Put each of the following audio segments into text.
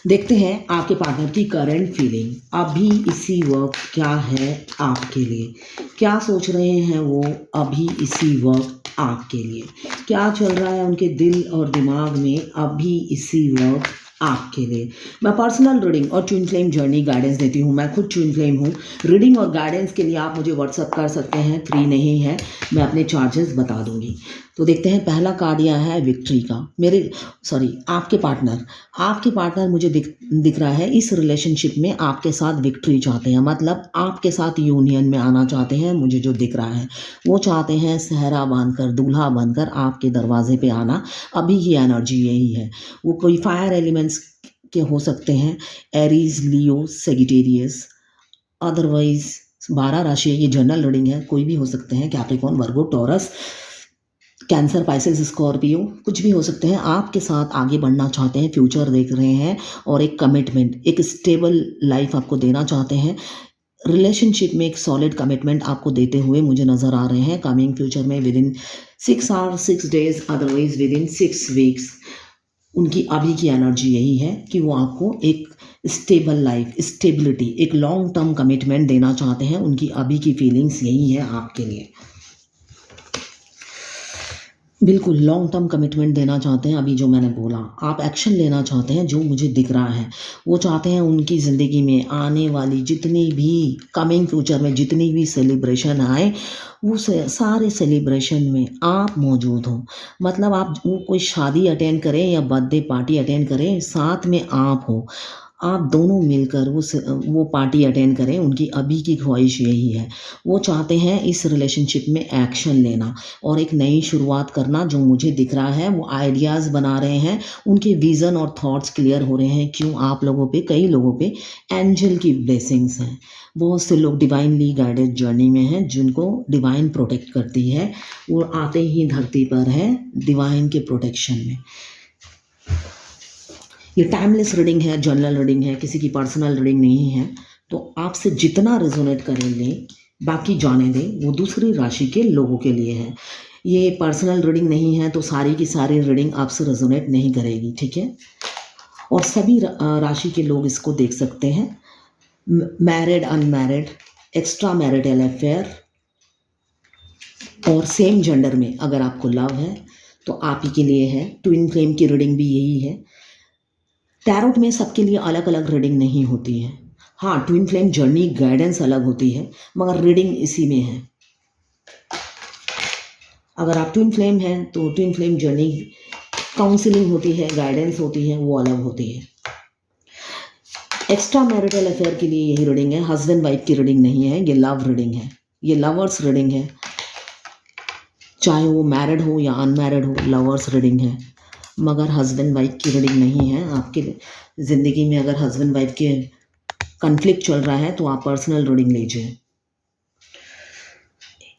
देखते हैं आपके पार्टनर की करंट फीलिंग अभी इसी वक्त क्या है आपके लिए। क्या सोच रहे हैं वो अभी इसी वक्त आपके लिए। क्या चल रहा है उनके दिल और दिमाग में अभी इसी वक्त आपके लिए। मैं पर्सनल रीडिंग और ट्विन फ्लेम जर्नी गाइडेंस देती हूँ। मैं खुद ट्विन फ्लेम हूँ। रीडिंग और गाइडेंस के लिए आप मुझे व्हाट्सअप कर सकते हैं, फ्री नहीं है, मैं अपने चार्जेस बता दूंगी। तो देखते हैं, पहला कार्ड यह है विक्ट्री का। आपके पार्टनर मुझे दिख रहा है इस रिलेशनशिप में आपके साथ विक्ट्री चाहते हैं, मतलब आपके साथ यूनियन में आना चाहते हैं। मुझे जो दिख रहा है वो चाहते हैं सहरा बांधकर, दूल्हा बनकर आपके दरवाजे पे आना। अभी की एनर्जी यही है। वो कोई फायर एलिमेंट्स के हो सकते हैं, एरीज, लियो, सेजिटेरियस, अदरवाइज 12 राशि है, ये जनरल रीडिंग है, कोई भी हो सकते हैं, कैप्रिकॉर्न, वर्गो, टॉरस, कैंसर, पाइसेस, स्कॉर्पियो, कुछ भी हो सकते हैं। आपके साथ आगे बढ़ना चाहते हैं, फ्यूचर देख रहे हैं और एक कमिटमेंट, एक स्टेबल लाइफ आपको देना चाहते हैं। रिलेशनशिप में एक सॉलिड कमिटमेंट आपको देते हुए मुझे नज़र आ रहे हैं कमिंग फ्यूचर में, within 6 hour 6 days, otherwise within 6 weeks. उनकी अभी की एनर्जी यही है कि वो आपको एक स्टेबल लाइफ, स्टेबिलिटी, एक लॉन्ग टर्म कमिटमेंट देना चाहते हैं। उनकी अभी की फीलिंग्स यही है आपके लिए। बिल्कुल लॉन्ग टर्म कमिटमेंट देना चाहते हैं। अभी जो मैंने बोला, आप एक्शन लेना चाहते हैं, जो मुझे दिख रहा है वो चाहते हैं उनकी ज़िंदगी में आने वाली जितनी भी कमिंग फ्यूचर में जितनी भी सेलिब्रेशन आए, वो सारे सेलिब्रेशन में आप मौजूद हो। मतलब आप वो कोई शादी अटेंड करें या बर्थडे पार्टी अटेंड करें, साथ में आप हो, आप दोनों मिलकर वो पार्टी अटेंड करें। उनकी अभी की ख्वाहिश यही है। वो चाहते हैं इस रिलेशनशिप में एक्शन लेना और एक नई शुरुआत करना। जो मुझे दिख रहा है वो आइडियाज़ बना रहे हैं, उनके विज़न और थॉट्स क्लियर हो रहे हैं। क्यों? आप लोगों पे, कई लोगों पे एंजल की ब्लेसिंग्स हैं। बहुत से लोग डिवाइनली गाइडेड जर्नी में हैं, जिनको डिवाइन प्रोटेक्ट करती है। वो आते ही धरती पर है डिवाइन के प्रोटेक्शन में। ये टाइमलेस रीडिंग है, जनरल रीडिंग है, किसी की पर्सनल रीडिंग नहीं है। तो आपसे जितना रेजोनेट करें लें, बाकी जाने दें, वो दूसरी राशि के लोगों के लिए है। ये पर्सनल रीडिंग नहीं है तो सारी की सारी रीडिंग आपसे रेजोनेट नहीं करेगी, ठीक है। और सभी राशि के लोग इसको देख सकते हैं। Married, unmarried, extra marital affair और सेम जेंडर में अगर आपको लव है तो आप ही के लिए है। ट्विन फ्लेम की रीडिंग भी यही है। टैरोट में सबके लिए अलग अलग रीडिंग नहीं होती है। हाँ, ट्विन फ्लेम जर्नी गाइडेंस अलग होती है, मगर रीडिंग इसी में है। अगर आप ट्विन फ्लेम हैं तो ट्विन फ्लेम जर्नी काउंसलिंग होती है, गाइडेंस होती है, वो अलग होती है। एक्स्ट्रा मैरिटल अफेयर के लिए यही रीडिंग है। हस्बैंड वाइफ की रीडिंग नहीं है, ये लव रीडिंग है, ये लवर्स रीडिंग है। चाहे वो मैरिड हो या अनमैरिड हो, लवर्स रीडिंग है, मगर हस्बैंड वाइफ की रीडिंग नहीं है। आपके ज़िंदगी में अगर हस्बैंड वाइफ के कन्फ्लिक्ट चल रहा है तो आप पर्सनल रीडिंग लीजिए।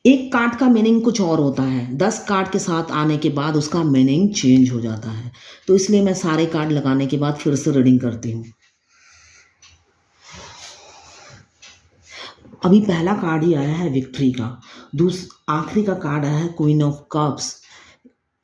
एक कार्ड का मीनिंग कुछ और होता है, 10 कार्ड के साथ आने के बाद उसका मीनिंग चेंज हो जाता है। तो इसलिए मैं सारे कार्ड लगाने के बाद फिर से रीडिंग करती हूँ। अभी पहला कार्ड ही आया है विक्ट्री का। आखिरी का कार्ड आया है क्वीन ऑफ कप्स।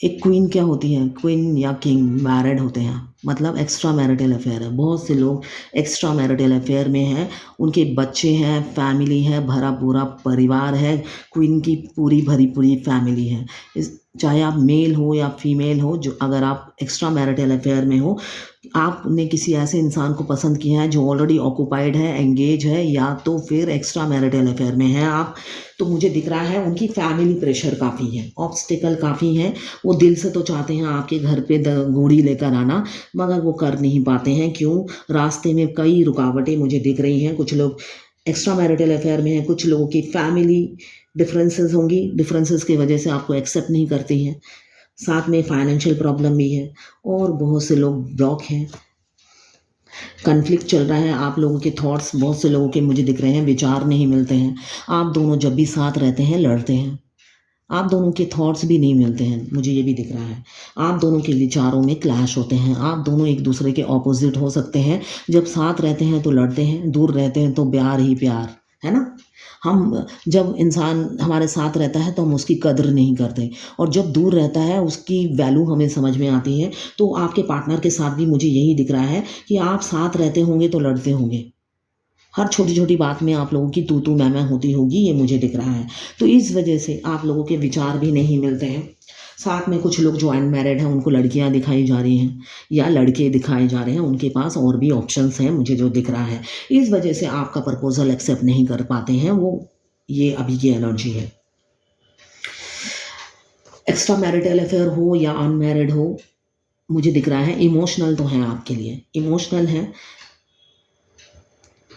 एक क्वीन क्या होती है, क्वीन या किंग मैरिड होते हैं, मतलब एक्स्ट्रा मैरिटल अफेयर है। बहुत से लोग एक्स्ट्रा मैरिटल अफेयर में हैं, उनके बच्चे हैं, फैमिली है, भरा पूरा परिवार है। क्वीन की पूरी भरी पूरी फैमिली है। चाहे आप मेल हो या फीमेल हो, जो अगर आप एक्स्ट्रा मैरिटल अफेयर में हो, आपने किसी ऐसे इंसान को पसंद किया है जो ऑलरेडी ऑक्यूपाइड है, एंगेज है, या तो फिर एक्स्ट्रा मैरिटल अफेयर में है आप, तो मुझे दिख रहा है उनकी फैमिली प्रेशर काफ़ी है, ऑब्स्टिकल काफ़ी है। वो दिल से तो चाहते हैं आपके घर पे घोड़ी लेकर आना, मगर वो कर नहीं पाते हैं। क्यों? रास्ते में कई रुकावटें मुझे दिख रही हैं। कुछ लोग एक्स्ट्रा मैरिटल अफेयर में हैं, कुछ लोगों की फैमिली डिफरेंसेस होंगी, डिफरेंसेस की वजह से आपको एक्सेप्ट नहीं करती हैं। साथ में फाइनेंशियल प्रॉब्लम भी है और बहुत से लोग ब्लॉक हैं। कन्फ्लिक्ट चल रहा है। आप लोगों के थॉट्स, बहुत से लोगों के मुझे दिख रहे हैं, विचार नहीं मिलते हैं। आप दोनों जब भी साथ रहते हैं लड़ते हैं। आप दोनों के थॉट्स भी नहीं मिलते हैं, मुझे ये भी दिख रहा है। आप दोनों के विचारों में क्लैश होते हैं। आप दोनों एक दूसरे के ऑपोजिट हो सकते हैं। जब साथ रहते हैं तो लड़ते हैं, दूर रहते हैं तो प्यार ही प्यार। है ना? हम जब इंसान हमारे साथ रहता है तो हम उसकी कद्र नहीं करते, और जब दूर रहता है उसकी वैल्यू हमें समझ में आती है। तो आपके पार्टनर के साथ भी मुझे यही दिख रहा है कि आप साथ रहते होंगे तो लड़ते होंगे। हर छोटी-छोटी बात में आप लोगों की तू-तू मैं-मैं होती होगी, ये मुझे दिख रहा है। तो इस वजह से आप लोगों के विचार भी नहीं मिलते हैं। साथ में कुछ लोग जो अनमैरिड हैं उनको लड़कियाँ दिखाई जा रही हैं या लड़के दिखाए जा रहे हैं, उनके पास और भी ऑप्शंस हैं मुझे जो दिख रहा है। इस वजह से आपका प्रपोज़ल एक्सेप्ट नहीं कर पाते हैं वो, ये अभी की एनर्जी है। एक्स्ट्रा मैरिटल अफेयर हो या अनमैरिड हो, मुझे दिख रहा है इमोशनल तो हैं आपके लिए, इमोशनल हैं।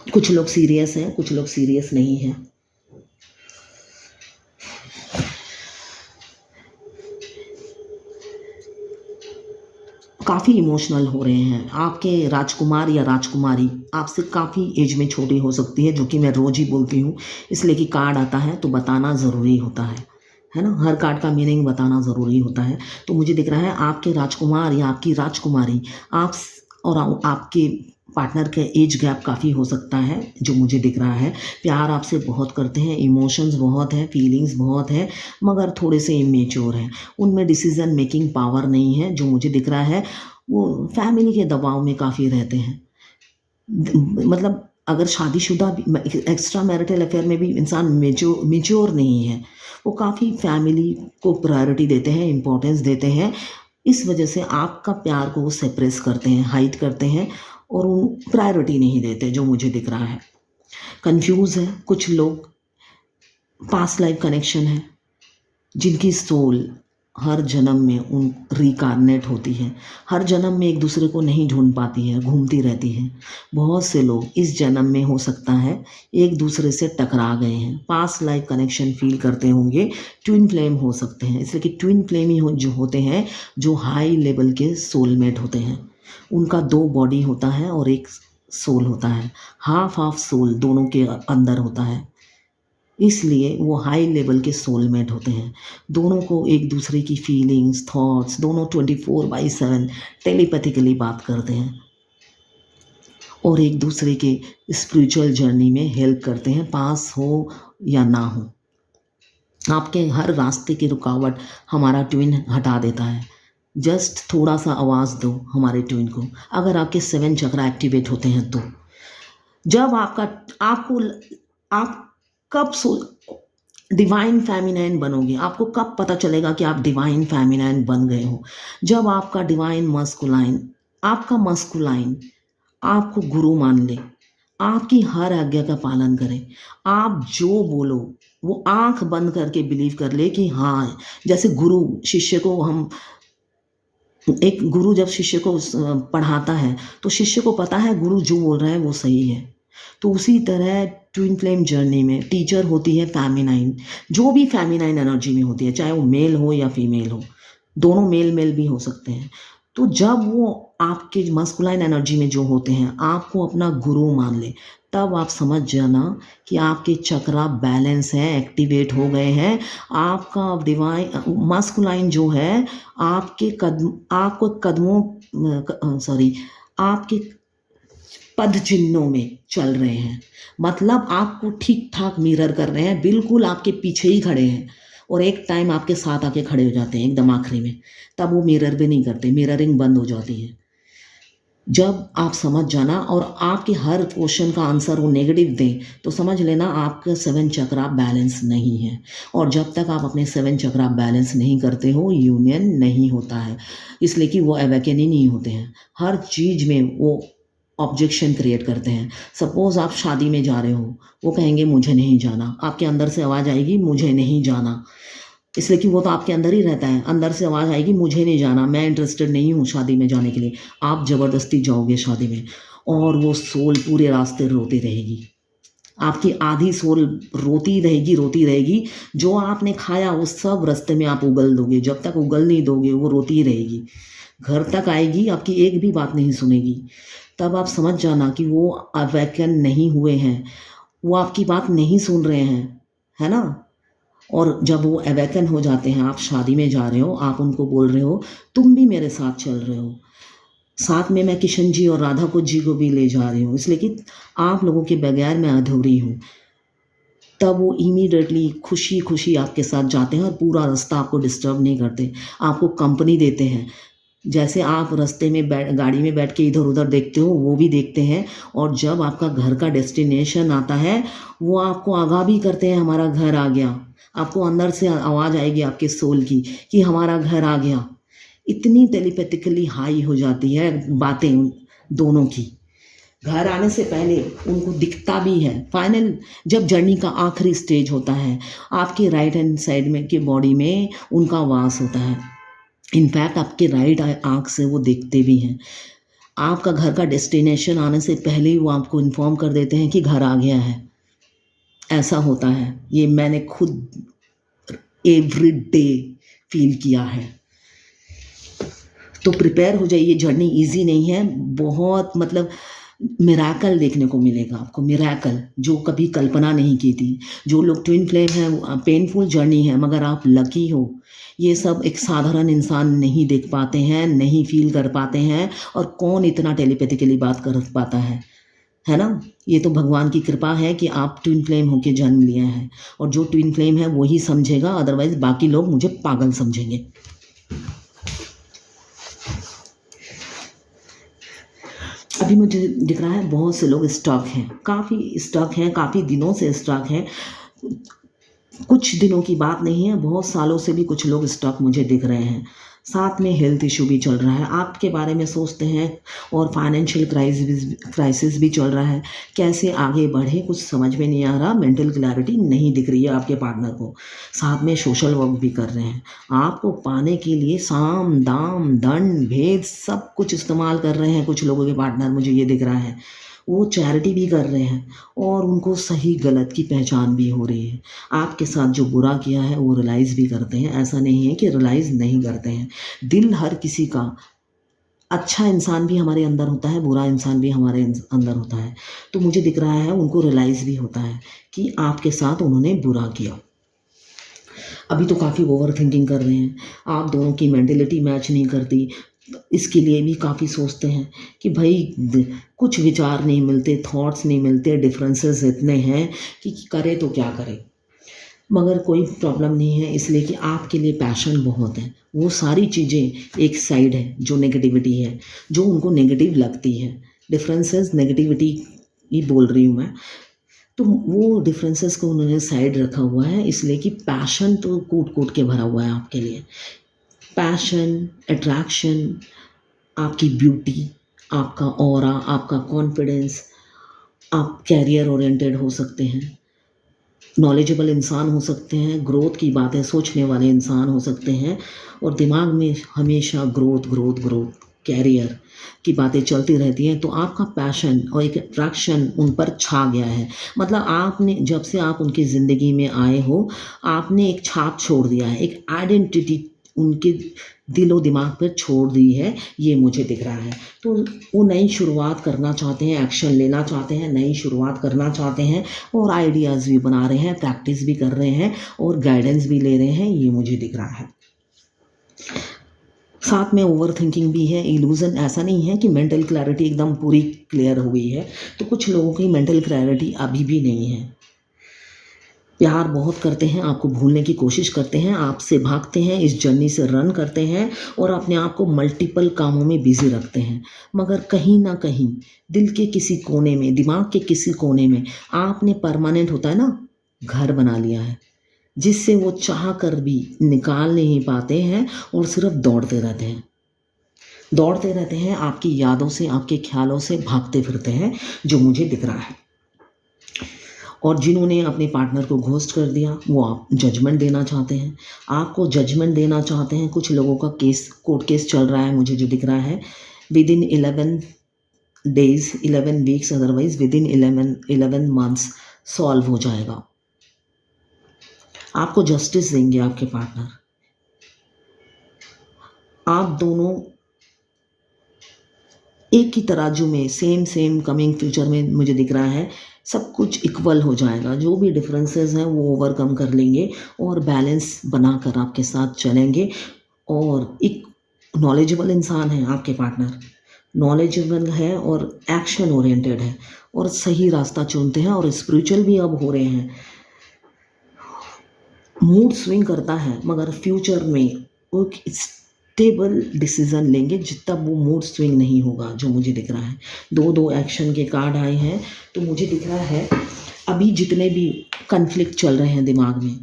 कुछ लोग सीरियस हैं, कुछ लोग सीरियस नहीं हैं। काफ़ी इमोशनल हो रहे हैं। आपके राजकुमार या राजकुमारी आपसे काफ़ी एज में छोटी हो सकती है, जो कि मैं रोज़ ही बोलती हूँ, इसलिए कि कार्ड आता है तो बताना ज़रूरी होता है ना? हर कार्ड का मीनिंग बताना ज़रूरी होता है। तो मुझे दिख रहा है आपके राजकुमार या आपकी राजकुमारी और आपके पार्टनर के एज गैप काफ़ी हो सकता है, जो मुझे दिख रहा है। प्यार आपसे बहुत करते हैं, इमोशंस बहुत हैं, फीलिंग्स बहुत हैं, मगर थोड़े से इमेच्योर हैं। उनमें डिसीज़न मेकिंग पावर नहीं है, जो मुझे दिख रहा है। वो फैमिली के दबाव में काफ़ी रहते हैं। मतलब अगर शादीशुदा भी एक्स्ट्रा मैरिटल अफेयर में भी इंसान मैच्योर नहीं है, वो काफ़ी फैमिली को प्रायोरिटी देते हैं, इम्पोर्टेंस देते हैं। इस वजह से आपका प्यार को वो सप्रेस करते हैं, हाइड करते हैं, और वो प्रायोरिटी नहीं देते, जो मुझे दिख रहा है। कंफ्यूज है कुछ लोग, पास्ट लाइफ कनेक्शन है, जिनकी सोल हर जन्म में उन रिकार्नेट होती है, हर जन्म में एक दूसरे को नहीं ढूंढ पाती है, घूमती रहती है। बहुत से लोग इस जन्म में हो सकता है एक दूसरे से टकरा गए हैं, पास्ट लाइफ कनेक्शन फील करते होंगे, ट्विन फ्लेम हो सकते हैं। इसलिए कि ट्विन फ्लेम ही जो होते हैं, जो हाई लेवल के सोलमेट होते हैं। उनका 2 बॉडी होता है और 1 सोल होता है, हाफ हाफ सोल दोनों के अंदर होता है, इसलिए वो हाई लेवल के सोलमेट होते हैं। दोनों को एक दूसरे की फीलिंग्स, थॉट्स दोनों 24/7 टेलीपैथिकली बात करते हैं, और एक दूसरे के स्पिरिचुअल जर्नी में हेल्प करते हैं, पास हो या ना हो। आपके हर रास्ते की रुकावट हमारा ट्विन हटा देता है। जस्ट थोड़ा सा आवाज़ दो हमारे ट्विन को, अगर आपके 7 चक्रा एक्टिवेट होते हैं तो। जब आपको आप कब डिवाइन फेमिनाइन बनोगे, आपको कब पता चलेगा कि आप डिवाइन फेमिनाइन बन गए हो? जब आपका डिवाइन मस्कुलाइन, आपका मस्कुलाइन आपको गुरु मान ले, आपकी हर आज्ञा का पालन करे, आप जो बोलो वो आंख बंद करके बिलीव कर ले कि हाँ, जैसे गुरु शिष्य को हम, एक गुरु जब शिष्य को पढ़ाता है तो शिष्य को पता है गुरु जो बोल रहा है वो सही है। तो उसी तरह ट्विन फ्लेम जर्नी में टीचर होती है फेमिनाइन, जो भी फेमिनाइन एनर्जी में होती है, चाहे वो मेल हो या फीमेल हो, दोनों मेल मेल भी हो सकते हैं। तो जब वो आपके मस्कुलाइन एनर्जी में जो होते हैं, आपको अपना गुरु मान ले, तब आप समझ जाना कि आपके चक्रा बैलेंस हैं, एक्टिवेट हो गए हैं। आपका डिवाइन मस्कुलाइन जो है आपको कदमों सॉरी आपके पद चिन्हों में चल रहे हैं, मतलब आपको ठीक ठाक मिरर कर रहे हैं, बिल्कुल आपके पीछे ही खड़े हैं, और एक टाइम आपके साथ आके खड़े हो जाते हैं एकदम आखिरी में, तब वो मिरर भी नहीं करते, मिररिंग बंद हो जाती है। जब आप समझ जाना और आपके हर क्वेश्चन का आंसर वो नेगेटिव दें, तो समझ लेना आपका 7 चक्रा बैलेंस नहीं है, और जब तक आप अपने 7 चक्रा बैलेंस नहीं करते हो, यूनियन नहीं होता है, इसलिए कि वो अवेकन ही नहीं होते हैं। हर चीज़ में वो ऑब्जेक्शन क्रिएट करते हैं। सपोज़ आप शादी में जा रहे हो, वो कहेंगे मुझे नहीं जाना, आपके अंदर से आवाज़ आएगी मुझे नहीं जाना, इसलिए कि वो तो आपके अंदर ही रहता है। अंदर से आवाज़ आएगी मुझे नहीं जाना, मैं इंटरेस्टेड नहीं हूँ शादी में जाने के लिए। आप ज़बरदस्ती जाओगे शादी में, और वो सोल पूरे रास्ते रोती रहेगी। आपकी आधी सोल रोती रहेगी। जो आपने खाया वो सब रास्ते में आप उगल दोगे, जब तक उगल नहीं दोगे वो रोती ही रहेगी। घर तक आएगी, आपकी एक भी बात नहीं सुनेगी। तब आप समझ जाना कि वो अवेकन नहीं हुए हैं, वो आपकी बात नहीं सुन रहे हैं, है ना? और जब वो अवेकन हो जाते हैं, आप शादी में जा रहे हो, आप उनको बोल रहे हो तुम भी मेरे साथ चल रहे हो, साथ में मैं किशन जी और राधा कुंज जी को भी ले जा रही हूँ, इसलिए कि आप लोगों के बगैर मैं अधूरी हूँ। तब वो इमीडिएटली खुशी खुशी आपके साथ जाते हैं और पूरा रास्ता आपको डिस्टर्ब नहीं करते, आपको कंपनी देते हैं। जैसे आप रास्ते में गाड़ी में बैठ के इधर उधर देखते हो, वो भी देखते हैं। और जब आपका घर का डेस्टिनेशन आता है, वो आपको आगाह भी करते हैं हमारा घर आ गया। आपको अंदर से आवाज़ आएगी आपके सोल की कि हमारा घर आ गया। इतनी टेलीपैथिकली हाई हो जाती है बातें दोनों की। घर आने से पहले उनको दिखता भी है। फाइनल जब जर्नी का आखिरी स्टेज होता है, आपके राइट हैंड साइड में के बॉडी में उनका वास होता है। इनफैक्ट आपके राइट आँख से वो देखते भी हैं। आपका घर का डेस्टिनेशन आने से पहले ही वो आपको इन्फॉर्म कर देते हैं कि घर आ गया है। ऐसा होता है, ये मैंने खुद एवरी डे फील किया है। तो प्रिपेयर हो जाइए, जर्नी इजी नहीं है, बहुत मतलब मिराकल देखने को मिलेगा आपको, मिराकल जो कभी कल्पना नहीं की थी। जो लोग ट्विन फ्लेम हैं, पेनफुल जर्नी है, मगर आप लकी हो। ये सब एक साधारण इंसान नहीं देख पाते हैं, नहीं फील कर पाते हैं, और कौन इतना टेलीपैथिकली बात कर पाता है ना। ये तो भगवान की कृपा है कि आप ट्विन फ्लेम होके जन्म लिए हैं, और जो ट्विन फ्लेम है वही समझेगा, अदरवाइज बाकी लोग मुझे पागल समझेंगे। अभी मुझे दिख रहा है बहुत से लोग स्टक हैं, काफ़ी स्टक हैं, काफ़ी दिनों से स्टक हैं। कुछ दिनों की बात नहीं है, बहुत सालों से भी कुछ लोग स्टक मुझे दिख रहे हैं। साथ में हेल्थ इशू भी चल रहा है, आपके बारे में सोचते हैं, और फाइनेंशियल क्राइसिस भी चल रहा है। कैसे आगे बढ़े कुछ समझ में नहीं आ रहा, मेंटल क्लैरिटी नहीं दिख रही है आपके पार्टनर को। साथ में सोशल वर्क भी कर रहे हैं। आपको पाने के लिए साम दाम दंड भेद सब कुछ इस्तेमाल कर रहे हैं कुछ लोगों के पार्टनर, मुझे ये दिख रहा है। वो चैरिटी भी कर रहे हैं, और उनको सही गलत की पहचान भी हो रही है। आपके साथ जो बुरा किया है वो रियलाइज़ भी करते हैं, ऐसा नहीं है कि रियलाइज़ नहीं करते हैं। दिल हर किसी का, अच्छा इंसान भी हमारे अंदर होता है, बुरा इंसान भी हमारे अंदर होता है। तो मुझे दिख रहा है उनको रियलाइज़ भी होता है कि आपके साथ उन्होंने बुरा किया। अभी तो काफ़ी ओवर थिंकिंग कर रहे हैं, आप दोनों की मेंटलिटी मैच नहीं करती। इसके लिए भी काफ़ी सोचते हैं कि भाई कुछ विचार नहीं मिलते, थॉट्स नहीं मिलते, डिफरेंसेस इतने हैं कि करे तो क्या करे। मगर कोई प्रॉब्लम नहीं है, इसलिए कि आपके लिए पैशन बहुत है। वो सारी चीज़ें एक साइड है जो नेगेटिविटी है, जो उनको नेगेटिव लगती है। डिफरेंसेस नेगेटिविटी ही बोल रही हूँ मैं। तो वो डिफरेंसेस को उन्होंने साइड रखा हुआ है, इसलिए कि पैशन तो कूट कूट के भरा हुआ है आपके लिए। पैशन, अट्रैक्शन, आपकी ब्यूटी, आपका ऑरा, आपका कॉन्फिडेंस, आप कैरियर ओरिएंटेड हो सकते हैं, नॉलेजेबल इंसान हो सकते हैं, ग्रोथ की बातें सोचने वाले इंसान हो सकते हैं, और दिमाग में हमेशा ग्रोथ ग्रोथ ग्रोथ, कैरियर की बातें चलती रहती हैं। तो आपका पैशन और एक अट्रैक्शन उन पर छा गया है। मतलब आपने जब से आप उनकी ज़िंदगी में आए हो, आपने एक छाप छोड़ दिया है, एक आइडेंटिटी उनके दिलो दिमाग पर छोड़ दी है, ये मुझे दिख रहा है। तो वो नई शुरुआत करना चाहते हैं, एक्शन लेना चाहते हैं, नई शुरुआत करना चाहते हैं, और आइडियाज़ भी बना रहे हैं, प्रैक्टिस भी कर रहे हैं, और गाइडेंस भी ले रहे हैं, ये मुझे दिख रहा है। साथ में ओवर थिंकिंग भी है, इल्यूज़न। ऐसा नहीं है कि मेंटल क्लैरिटी एकदम पूरी क्लियर हो गई है, तो कुछ लोगों की मेंटल क्लैरिटी अभी भी नहीं है। प्यार बहुत करते हैं, आपको भूलने की कोशिश करते हैं, आपसे भागते हैं, इस जर्नी से रन करते हैं, और अपने आप को मल्टीपल कामों में बिजी रखते हैं। मगर कहीं ना कहीं दिल के किसी कोने में, दिमाग के किसी कोने में आपने परमानेंट होता है ना घर बना लिया है, जिससे वो चाह कर भी निकाल नहीं पाते हैं, और सिर्फ दौड़ते रहते हैं, दौड़ते रहते हैं, आपकी यादों से, आपके ख्यालों से भागते फिरते हैं, जो मुझे दिख रहा है। और जिन्होंने अपने पार्टनर को घोस्ट कर दिया, वो आप जजमेंट देना चाहते हैं, आपको जजमेंट देना चाहते हैं। कुछ लोगों का केस, कोर्ट केस चल रहा है, मुझे जो दिख रहा है, with in 11 days, 11 weeks, otherwise with in 11 months solve हो जाएगा। आपको जस्टिस देंगे आपके पार्टनर। आप दोनों एक ही तराजू में, सेम कमिंग फ्यूचर में मुझे दिख रहा है, सब कुछ इक्वल हो जाएगा। जो भी डिफरेंसेस हैं वो ओवरकम कर लेंगे, और बैलेंस बनाकर आपके साथ चलेंगे। और एक नॉलेजेबल इंसान है आपके पार्टनर, नॉलेजेबल है और एक्शन ओरिएंटेड है, और सही रास्ता चुनते हैं, और स्पिरिचुअल भी अब हो रहे हैं। मूड स्विंग करता है, मगर फ्यूचर में वो एक स्टेबल डिसीजन लेंगे तब वो मूड स्विंग नहीं होगा, जो मुझे दिख रहा है। दो दो एक्शन के कार्ड आए हैं, तो मुझे दिख रहा है अभी जितने भी कन्फ्लिक्ट चल रहे हैं दिमाग में,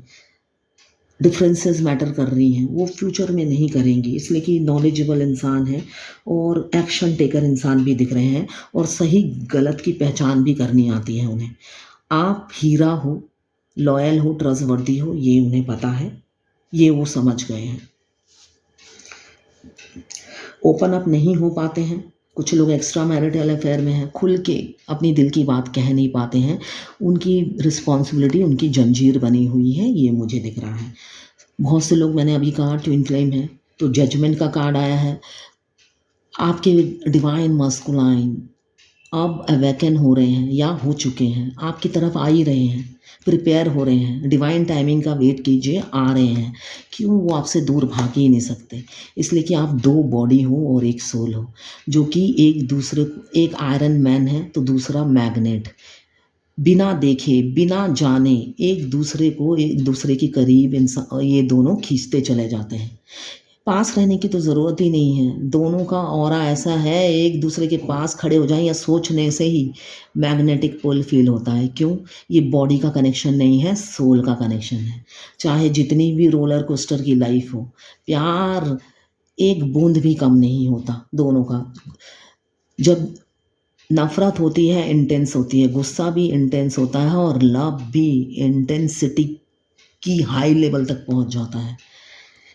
डिफरेंसेस मैटर कर रही हैं, वो फ्यूचर में नहीं करेंगी, इसलिए कि नॉलेजेबल इंसान है और एक्शन टेकर इंसान भी दिख रहे हैं और सही गलत की पहचान भी करनी आती है उन्हें। आप हीरा हो, लॉयल हो, ट्रस्टवर्दी हो, ये उन्हें पता है, ये वो समझ गए हैं। ओपन अप नहीं हो पाते हैं, कुछ लोग एक्स्ट्रा मैरिटल अफेयर में हैं, खुल के अपनी दिल की बात कह नहीं पाते हैं, उनकी रिस्पॉन्सिबिलिटी उनकी जंजीर बनी हुई है, ये मुझे दिख रहा है। बहुत से लोग, मैंने अभी कहा ट्विन फ्लेम है, तो जजमेंट का कार्ड आया है। आपके डिवाइन मस्कुलाइन अब अवेकन हो रहे हैं या हो चुके हैं, आपकी तरफ आ ही रहे हैं, प्रिपेयर हो रहे हैं, डिवाइन टाइमिंग का वेट कीजिए, आ रहे हैं। क्यों? वो आपसे दूर भाग ही नहीं सकते, इसलिए कि आप दो बॉडी हो और एक सोल हो, जो कि एक दूसरे, एक आयरन मैन है तो दूसरा मैग्नेट, बिना देखे बिना जाने एक दूसरे को, एक दूसरे के करीब इंसान, ये दोनों खींचते चले जाते हैं। पास रहने की तो ज़रूरत ही नहीं है, दोनों का ऑरा ऐसा है, एक दूसरे के पास खड़े हो जाएं या सोचने से ही मैग्नेटिक पुल फील होता है। क्यों? ये बॉडी का कनेक्शन नहीं है, सोल का कनेक्शन है। चाहे जितनी भी रोलर कोस्टर की लाइफ हो, प्यार एक बूंद भी कम नहीं होता दोनों का। जब नफ़रत होती है इंटेंस होती है, गुस्सा भी इंटेंस होता है और लव भी इंटेंसिटी की हाई लेवल तक पहुंच जाता है।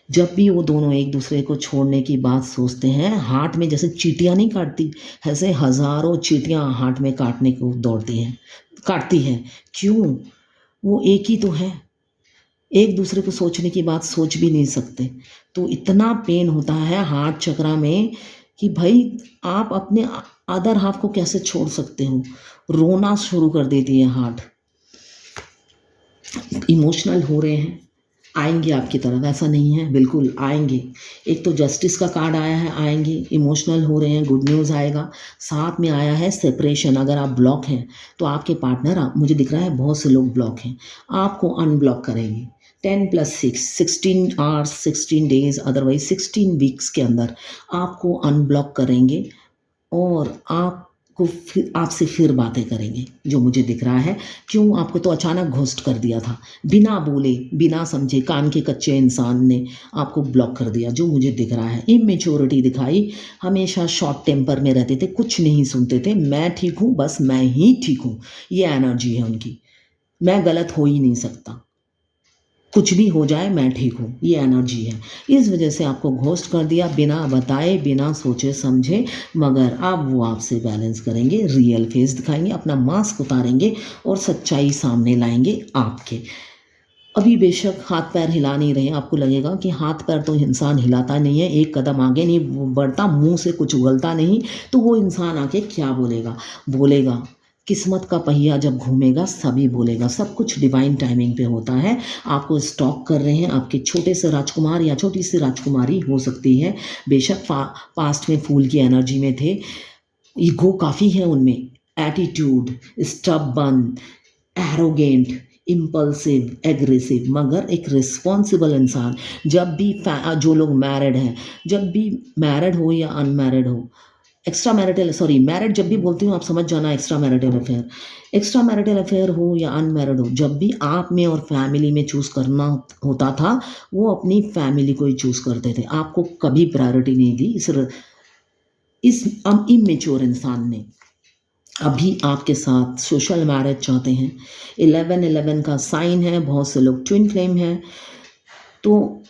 जब भी वो दोनों एक दूसरे को छोड़ने की बात सोचते हैं, हार्ट में जैसे चींटियां नहीं काटती, ऐसे हज़ारों चींटियां हार्ट में काटने को दौड़ती हैं, काटती हैं। क्यों? वो एक ही तो है, एक दूसरे को सोचने की बात सोच भी नहीं सकते, तो इतना पेन होता है हार्ट चक्रा में कि भाई आप अपने अदर हाफ को कैसे छोड़ सकते हो। रोना शुरू कर देती है हार्ट। इमोशनल हो रहे हैं, आएंगे आपकी तरफ, ऐसा नहीं है, बिल्कुल आएंगे। एक तो जस्टिस का कार्ड आया है, आएंगे। इमोशनल हो रहे हैं, गुड न्यूज़ आएगा। साथ में आया है सेपरेशन। अगर आप ब्लॉक हैं तो आपके पार्टनर, मुझे दिख रहा है बहुत से लोग ब्लॉक हैं, आपको अनब्लॉक करेंगे। 10+6 16 आवर्स 16 डेज, अदरवाइज 16 वीक्स के अंदर आपको अनब्लॉक करेंगे और आपको फिर आपसे फिर बातें करेंगे, जो मुझे दिख रहा है। क्यों? आपको तो अचानक घोस्ट कर दिया था, बिना बोले बिना समझे, कान के कच्चे इंसान ने आपको ब्लॉक कर दिया, जो मुझे दिख रहा है। इमेच्योरिटी दिखाई, हमेशा शॉर्ट टेम्पर में रहते थे, कुछ नहीं सुनते थे, मैं ठीक हूँ, बस मैं ही ठीक हूँ, ये एनर्जी है उनकी। मैं गलत हो ही नहीं सकता, कुछ भी हो जाए मैं ठीक हूँ, ये एनर्जी है। इस वजह से आपको घोस्ट कर दिया, बिना बताए बिना सोचे समझे। मगर अब वो आपसे बैलेंस करेंगे, रियल फेस दिखाएंगे, अपना मास्क उतारेंगे और सच्चाई सामने लाएंगे आपके। अभी बेशक हाथ पैर हिला नहीं रहे, आपको लगेगा कि हाथ पैर तो इंसान हिलाता नहीं है, एक कदम आगे नहीं बढ़ता, मुंह से कुछ उगलता नहीं, तो वो इंसान आके क्या बोलेगा? बोलेगा। किस्मत का पहिया जब घूमेगा सभी बोलेगा। सब कुछ डिवाइन टाइमिंग पे होता है। आपको स्टॉक कर रहे हैं, आपके छोटे से राजकुमार या छोटी सी राजकुमारी हो सकती है, बेशक पास्ट में फूल की एनर्जी में थे, ईगो काफ़ी है उनमें, attitude, stubborn, arrogant, impulsive, aggressive, मगर एक रिस्पॉन्सिबल इंसान। जब भी जो लोग मैरिड हैं, जब भी मैरिड हो या अनमैरिड हो, एक्स्ट्रा मैरिटल, सॉरी मैरिड जब भी बोलती हूँ आप समझ जाना, एक्स्ट्रा मैरिटल अफेयर हो या अनमैरिड हो, जब भी आप में और फैमिली में चूज़ करना होता था, वो अपनी फैमिली को ही चूज़ करते थे, आपको कभी प्रायोरिटी नहीं दी। इस इमेच्योर इंसान ने अभी आपके साथ सोशल मैरिज चाहते हैं। 11-11 का साइन है, बहुत से लोग ट्विन फ्लेम हैं, तो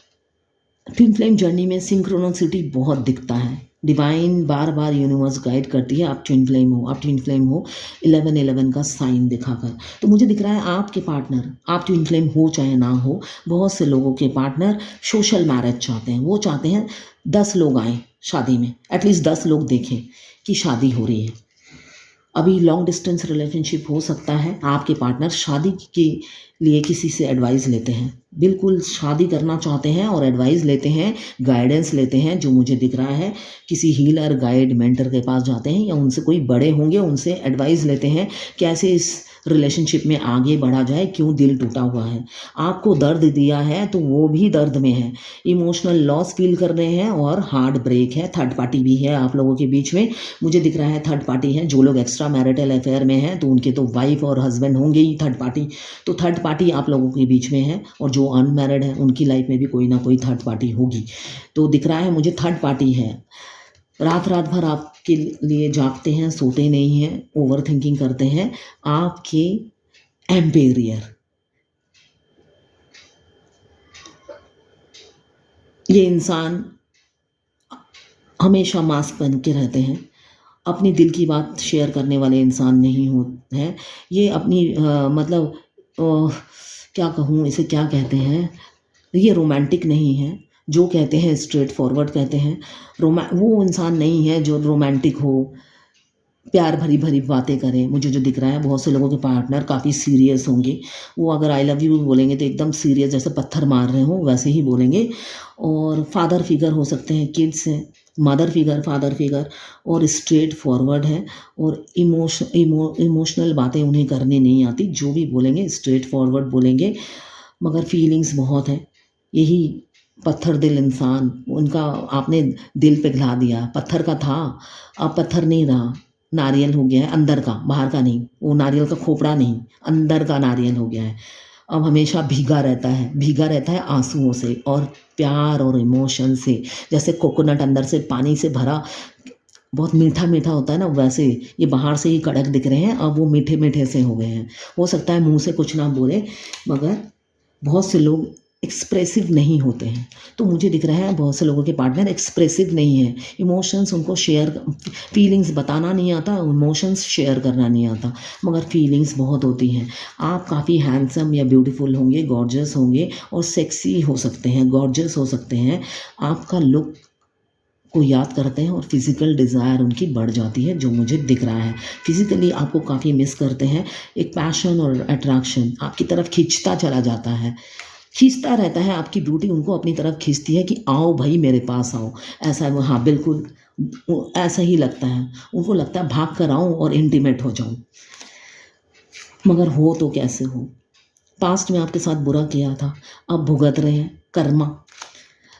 ट्विन फ्लेम जर्नी में सिंक्रोनिसिटी बहुत दिखता है। डिवाइन बार बार यूनिवर्स गाइड करती है, आप ट्विन फ्लेम हो, आप ट्विन फ्लेम हो, 11-11 का साइन दिखाकर। तो मुझे दिख रहा है आपके पार्टनर, आप ट्विन फ्लेम हो चाहे ना हो, बहुत से लोगों के पार्टनर सोशल मैरिज चाहते हैं। वो चाहते हैं 10 लोग आएँ शादी में, एटलीस्ट 10 लोग देखें कि शादी हो रही है। अभी लॉन्ग डिस्टेंस रिलेशनशिप हो सकता है, आपके पार्टनर शादी के लिए किसी से एडवाइस लेते हैं, बिल्कुल शादी करना चाहते हैं और एडवाइस लेते हैं, गाइडेंस लेते हैं, जो मुझे दिख रहा है किसी हीलर, गाइड, मेंटर के पास जाते हैं या उनसे कोई बड़े होंगे, उनसे एडवाइस लेते हैं कैसे इस रिलेशनशिप में आगे बढ़ा जाए, क्यों दिल टूटा हुआ है, आपको दर्द दिया है तो वो भी दर्द में है, इमोशनल लॉस फील कर रहे हैं और हार्ट ब्रेक है, थर्ड पार्टी भी है आप लोगों के बीच में। मुझे दिख रहा है थर्ड पार्टी है, जो लोग एक्स्ट्रा मैरिटल अफेयर में हैं तो उनके तो वाइफ और हस्बैंड होंगे ही थर्ड पार्टी, तो थर्ड पार्टी आप लोगों के बीच में है, और जो अनमैरिड है उनकी लाइफ में भी कोई ना कोई थर्ड पार्टी होगी। तो दिख रहा है मुझे थर्ड पार्टी है, रात रात भर आपके लिए जागते हैं, सोते नहीं हैं, ओवर थिंकिंग करते हैं, आपके एम्पेरियर। ये इंसान हमेशा मास्क पहन के रहते हैं, अपनी दिल की बात शेयर करने वाले इंसान नहीं होते हैं। ये अपनी मतलब क्या कहूँ इसे, क्या कहते हैं, ये रोमांटिक नहीं है, जो कहते हैं स्ट्रेट फॉरवर्ड कहते हैं। वो इंसान नहीं है जो रोमांटिक हो, प्यार भरी भरी बातें करें। मुझे जो दिख रहा है बहुत से लोगों के पार्टनर काफ़ी सीरियस होंगे, वो अगर आई लव यू बोलेंगे तो एकदम सीरियस, जैसे पत्थर मार रहे हो वैसे ही बोलेंगे। और फादर फिगर हो सकते हैं, किड्स हैं, मदर फिगर, फादर फिगर, और स्ट्रेट फॉरवर्ड है, और इमोशनल बातें उन्हें करने नहीं आती, जो भी बोलेंगे स्ट्रेट फॉरवर्ड बोलेंगे, मगर फीलिंग्स बहुत है। यही पत्थर दिल इंसान, उनका आपने दिल पिघला दिया, पत्थर का था अब पत्थर नहीं रहा, नारियल हो गया है अंदर का, बाहर का नहीं, वो नारियल का खोपड़ा नहीं, अंदर का नारियल हो गया है। अब हमेशा भीगा रहता है, भीगा रहता है आंसुओं से और प्यार और इमोशन से, जैसे कोकोनट अंदर से पानी से भरा बहुत मीठा मीठा होता है ना, वैसे ये बाहर से ही कड़क दिख रहे हैं, अब वो मीठे मीठे से हो गए हैं। हो सकता है मुंह से कुछ ना बोले, मगर बहुत से लोग एक्सप्रेसिव नहीं होते हैं। तो मुझे दिख रहा है बहुत से लोगों के पार्टनर एक्सप्रेसिव नहीं है, इमोशंस उनको शेयर, फीलिंग्स बताना नहीं आता, इमोशंस शेयर करना नहीं आता, मगर फीलिंग्स बहुत होती हैं। आप काफ़ी हैंडसम या ब्यूटीफुल होंगे, गॉर्जियस होंगे और सेक्सी हो सकते हैं, गॉर्जियस हो सकते हैं, आपका लुक को याद करते हैं और फिज़िकल डिज़ायर उनकी बढ़ जाती है, जो मुझे दिख रहा है। फिज़िकली आपको काफ़ी मिस करते हैं, एक पैशन और अट्रैक्शन आपकी तरफ खींचता चला जाता है, खींचता रहता है, आपकी ब्यूटी उनको अपनी तरफ खींचती है कि आओ भाई मेरे पास आओ, ऐसा वो, हाँ बिल्कुल ऐसा ही लगता है, उनको लगता है भाग कर आऊँ और इंटीमेट हो जाऊँ, मगर हो तो कैसे हो। पास्ट में आपके साथ बुरा किया था, अब भुगत रहे हैं कर्मा,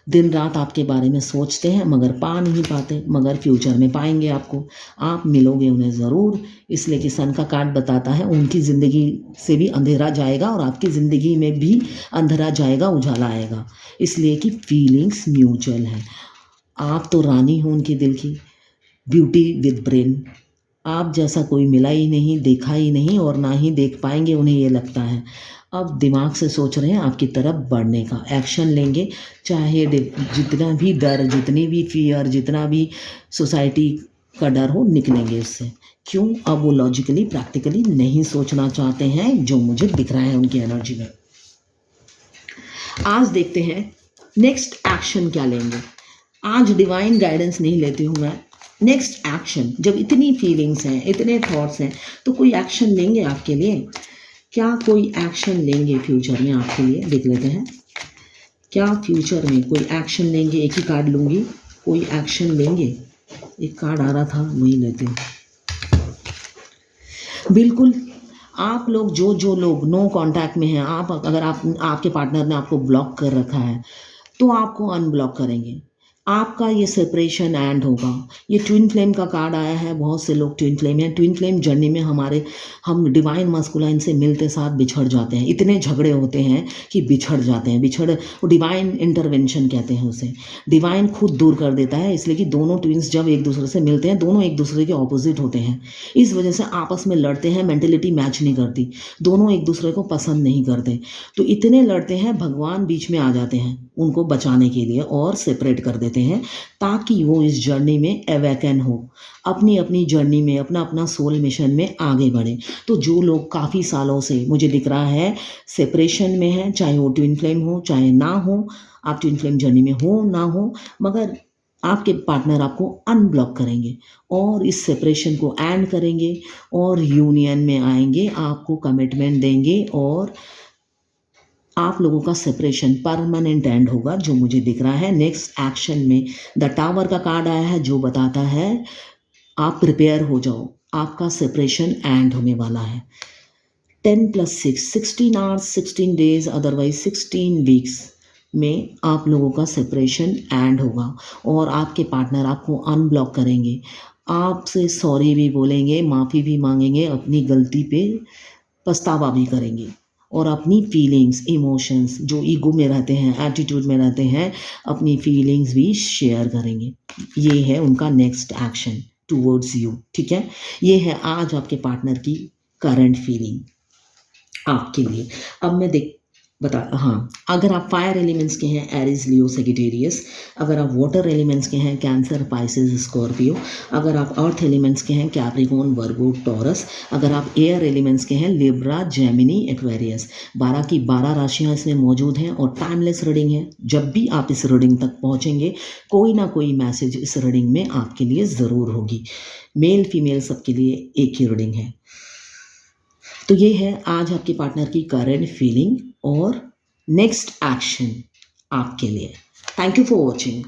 दिन रात आपके बारे में सोचते हैं मगर पा नहीं पाते, मगर फ्यूचर में पाएंगे आपको, आप मिलोगे उन्हें ज़रूर, इसलिए कि सन का कार्ड बताता है उनकी ज़िंदगी से भी अंधेरा जाएगा और आपकी ज़िंदगी में भी अंधेरा जाएगा, उजाला आएगा, इसलिए कि फीलिंग्स म्यूचुअल है। आप तो रानी हो उनके दिल की, ब्यूटी विद ब्रेन, आप जैसा कोई मिला ही नहीं, देखा ही नहीं और ना ही देख पाएंगे, उन्हें ये लगता है। अब दिमाग से सोच रहे हैं आपकी तरफ बढ़ने का, एक्शन लेंगे, चाहे जितना भी डर, जितनी भी फियर, जितना भी सोसाइटी का डर हो, निकलेंगे इससे। क्यों? अब वो लॉजिकली प्रैक्टिकली नहीं सोचना चाहते हैं, जो मुझे दिख रहा है उनकी एनर्जी में। आज देखते हैं नेक्स्ट एक्शन क्या लेंगे। आज डिवाइन गाइडेंस नहीं लेती हूँ मैं, नेक्स्ट एक्शन, जब इतनी फीलिंग्स हैं, इतने थॉट्स हैं, तो कोई एक्शन लेंगे आपके लिए, क्या कोई एक्शन लेंगे फ्यूचर में आपके लिए, देख लेते हैं क्या फ्यूचर में कोई एक्शन लेंगे। एक ही कार्ड लूँगी, कोई एक्शन लेंगे, एक कार्ड आ रहा था वही लेते हैं। बिल्कुल, आप लोग जो लोग नो कांटेक्ट में हैं, आप अगर आपके पार्टनर ने आपको ब्लॉक कर रखा है तो आपको अनब्लॉक करेंगे, आपका ये सेपरेशन एंड होगा। ये ट्विन फ्लेम का कार्ड आया है, बहुत से लोग ट्विन फ्लेम हैं, ट्विन फ्लेम जर्नी में हम डिवाइन मस्कुलाइन से मिलते साथ बिछड़ जाते हैं, इतने झगड़े होते हैं कि बिछड़ जाते हैं, वो डिवाइन इंटरवेंशन कहते हैं उसे, डिवाइन खुद दूर कर देता है, इसलिए कि दोनों ट्विन्स जब एक दूसरे से मिलते हैं, दोनों एक दूसरे के ऑपोजिट होते हैं, इस वजह से आपस में लड़ते हैं, मेंटेलिटी मैच नहीं करती, दोनों एक दूसरे को पसंद नहीं करते, तो इतने लड़ते हैं, भगवान बीच में आ जाते हैं उनको बचाने के लिए और सेपरेट कर देते हैं, ताकि वो इस जर्नी में अवेकन हो, अपनी अपनी जर्नी में, अपना अपना सोल मिशन में आगे बढ़े। तो जो लोग काफ़ी सालों से मुझे दिख रहा है सेपरेशन में है, चाहे वो ट्विन फ्लेम हो चाहे ना हो, आप ट्विन फ्लेम जर्नी में हो ना हो, मगर आपके पार्टनर आपको अनब्लॉक करेंगे और इस सेपरेशन को एंड करेंगे और यूनियन में आएंगे, आपको कमिटमेंट देंगे और आप लोगों का सेपरेशन परमानेंट एंड होगा, जो मुझे दिख रहा है। नेक्स्ट एक्शन में द टावर का कार्ड आया है, जो बताता है आप प्रिपेयर हो जाओ, आपका सेपरेशन एंड होने वाला है। 10+6 16 आवर्स 16 डेज अदरवाइज 16 वीक्स में आप लोगों का सेपरेशन एंड होगा और आपके पार्टनर आपको अनब्लॉक करेंगे, आपसे सॉरी भी बोलेंगे, माफ़ी भी मांगेंगे, अपनी गलती पे पछतावा भी करेंगे और अपनी फीलिंग्स इमोशंस जो ईगो में रहते हैं, एटीट्यूड में रहते हैं, अपनी फीलिंग्स भी शेयर करेंगे। ये है उनका नेक्स्ट एक्शन टूवर्ड्स यू। ठीक है, ये है आज आपके पार्टनर की करंट फीलिंग आपके लिए। अब मैं हाँ, अगर आप फायर एलिमेंट्स के हैं एरिस लियो सेजिटेरियस, अगर आप वाटर एलिमेंट्स के हैं कैंसर पाइसेस स्कॉर्पियो, अगर आप अर्थ एलिमेंट्स के हैं कैप्रिकॉर्न वर्गो टॉरस, अगर आप एयर एलिमेंट्स के हैं लिब्रा जेमिनी एक्वेरियस। 12 की 12 राशियां इसमें मौजूद हैं और टाइमलेस रीडिंग है। जब भी आप इस रीडिंग तक पहुंचेंगे कोई ना कोई मैसेज इस रीडिंग में आपके लिए ज़रूर होगी। मेल फीमेल सबके लिए एक ही रीडिंग है। तो ये है आज आपके पार्टनर की करंट फीलिंग और नेक्स्ट एक्शन आपके लिए। Thank you for watching.